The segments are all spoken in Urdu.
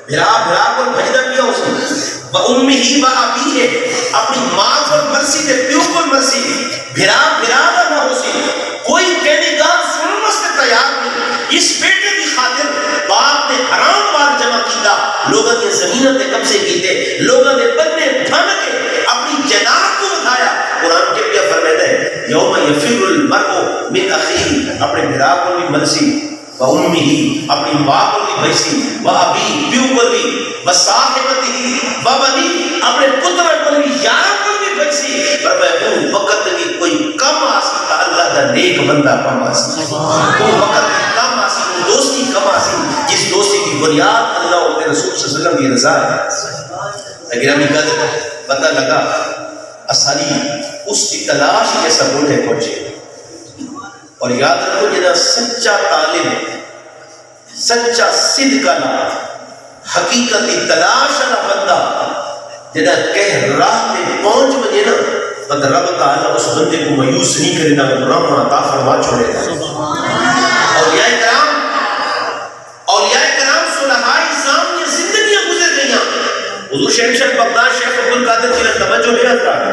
بھرا کو بھجدا پیا اسی و امہ و ابی ہے اپنی ماں کو مرسی تے پیو کو مرسی بھرا دا نہ ہوسی کوئی کہنے گال سنن واسطے تیار نہیں. اس بیٹے کی خاطر باپ نے حرام مال جمع کیتا, لوگوں نے زمینوں تے قبضے کیتے, لوگوں نے بننے بھن کے اپنی جناب کو بتایا. قرآن کے پیا فرماتا ہے یوم یفر المرء من اخیہ, اپنے بھرا کو بھی مرسی و امہ اپنی ماں کو بھی بھیسی و ابی پیو کو بھی و صاحبتی و بنی اپنے پتر کو بھی یار کو بھی بھیسی. پر میں وقت کی کوئی کم آسی تا اللہ کا نیک بندہ کم آسی, وہ وقت کی کم آسی, وہ دوستی کم آسی جس دوستی کی بنیاد اللہ اور رسول صلی اللہ علیہ وسلم کی رضا ہے. لیکن ہمیں کل پتہ لگا اصلی اس کی تلاش جیسا بوڑھے پہنچے. اور یاد رکھو جنا سچا طالب سچا صدق کا حقیقت کی تلاش والا بندہ جنا کہہ راہ میں پہنچ وجے نا بد رب تعالیٰ اس بندے کو مایوس نہیں کرے گا, رحم عطا فرما چھوڑے گا. اولیاء کرام صلحاء اعظام یہ زندگیاں گزر گئیاں. حضور شہنشاہ بغداد شیخ عبد القادر کی توجہ ہے حضرات,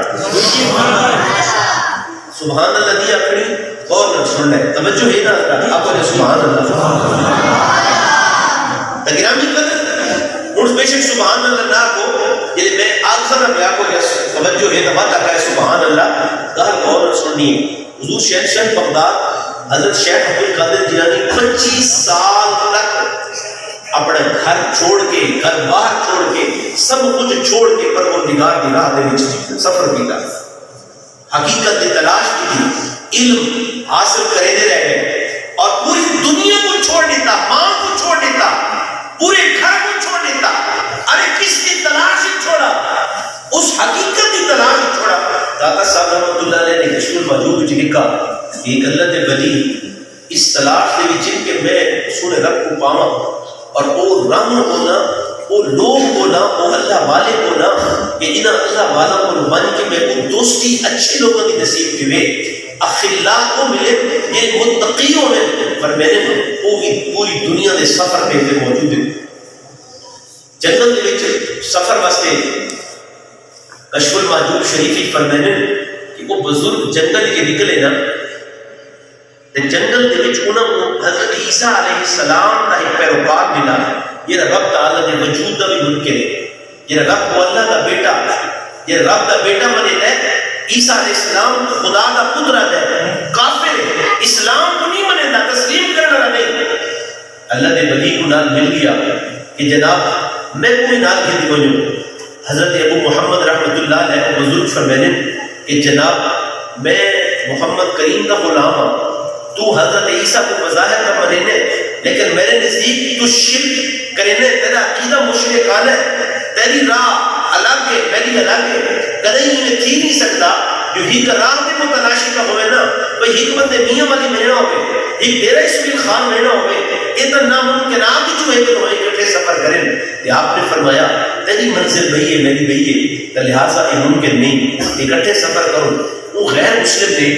سبحان اللہ دی اپنی اور سن لے توجہ ہے نا حضرات, آپ نے سبحان اللہ گرامی قدر اور بے شک سبحان اللہ نہ کو یہ میں آخر میں آپ کو توجہ ہے نہ تک ہے سبحان اللہ گھر اور سنیے. حضور شہنشاہ بغداد حضرت شیخ عبد القادر جیلانی 25 سال تک اپنے گھر چھوڑ کے, گھر باہر چھوڑ کے, سب کچھ چھوڑ کے پروردگار دی راہ دے وچ سفر کیتا, حقیقت کی تلاش کی تھی, علم حاصل کرے رہ گئے اور پوری دنیا کو چھوڑ دیتا, ماں کو چھوڑ دیتا, پورے گھر کو چھوڑ دیتا. ارے کس کی تلاش ہی چھوڑا, اس حقیقت کی تلاش ہی چھوڑا. داتا صاحب رحمۃ اللہ علیہ نے کشف الموجود وچ لکھا کہ ایک اللہ دے ولی اس تلاش دے وچ کہ میں سونے رب کو پاواں اور وہ رنگ ہونا, وہ لوگ ہونا, وہ اللہ والے ہونا کہ انہاں اللہ والا کو بن کے میں کو دوستی اچھے لوگوں کی نصیب ہوئے, اخلاء کو ملے, یہ متقیوں میں. پر میں نے پوری دنیا دے سفر پہ موجود ہے. جنگل دے وچ سفر واسطے کشف المحجوب شریف فرمانے کہ وہ بزرگ جنگل کے نکلے نا تے جنگل دے وچ انہاں کو حضرت عیسیٰ علیہ السلام دا ایک پیروکار ملا. یہ رب تعالیٰ دے وجود دا بھی منکر ہے, یہ رب کو اللہ دا بیٹا, یہ رب دا بیٹا منے ہے. عیسیٰ علیہ السلام خدا دا قدرت ہے, کافر اسلام کو نہیں منے دا, تسلیم کرنا نہیں. اللہ دے ولی کو نال مل گیا کہ جناب میں کوئی نال کے دی بنوں. حضرت ابو محمد رحمۃ اللہ علیہ بزرگ فرمانے کہ جناب میں محمد کریم کا غلام ہوں, تو حضرت عیسیٰ کو بظاہر نہ منے لیکن میرے نزدیک تو شرک کرنے, تیرا عقیدہ مشرکانہ ہے, تیری راہ الگ ہے, میری الگ ہے, کدی میں تھی نہیں سکتا. جو ہی کا راہ دے متلاشی کا ہوئے نا بھئی حکمت میاں والی مہینہ ہوئے, ایک ڈیرہ اسمیل خان مہینہ ہوئے, یہ تو ناممکنات جو ہے کہ وہ اکٹھے سفر کریں. کہ آپ نے فرمایا تیری منزل بھئی ہے, میری بھئی ہے, لہٰذا یہ ممکن نہیں, اکٹھے سفر کرو. وہ غیر مسلم تھے.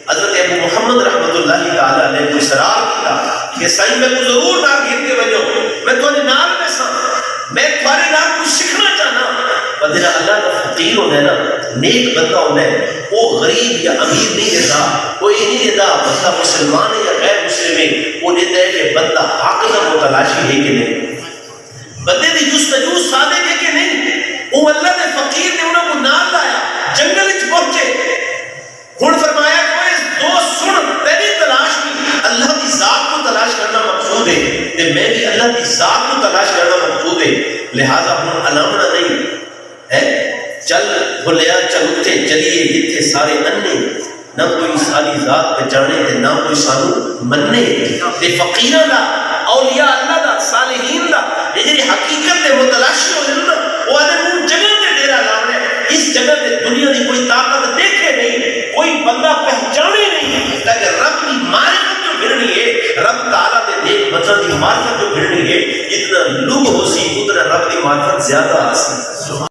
حضرت ابو محمد رحمۃ اللہ تعالیٰ علیہ کو اصرار کیا کہ سائیں میں کو ضرور نہ گھر کے بجو, میں تو نال میں سا, میں تمہارے نال کو سیکھنا چاہنا. بندہ اللہ کا فقیر ہونا ہے نا, نیک بندہ ہونا ہے, وہ غریب یا امیر نہیں دیتا, وہ یہ نہیں دیتا بندہ مسلمان ہے یا غیر مسلم ہے, وہ دیتا ہے کہ بندہ حق کا متلاشی ہے کہ نہیں, بندے دی جستجو صادق ہے کہ نہیں. وہ اللہ کے فقیر نے انہوں کو نال لایا, جنگل وچ پہنچے. ہن فرمایا دو سن تیری تلاش کی اللہ کی ذات کو تلاش کرنا مقصود ہے, تے میں بھی اللہ کی ذات کو تلاش کرنا مقصود ہے. لہذا ہم علامنا نہیں ہے, چل بھلیا چلتے چلیے جتھے سارے انے, نہ کوئی ساری ذات پہچانے تے نہ کوئی سانو مننے. تے فقیراں دا, اولیاء اللہ دا, صالحین دا یہ حقیقت دے متلاشی ہو جانا, وہ آدھے جگہ تے ڈیرا لانا ہے. اس جگہ تے دنیا دی کوئی طاقت دیکھے نہیں, کوئی بندہ پہچانے نہیں, تاکہ رب کی معرفت جو بھرنی ہے, رب تعالیٰ دے نیک بندہ دی معرفت جو بھرنی ہے, اتنا لوگ ہو سی اتنا رب کی معرفت زیادہ حاصل.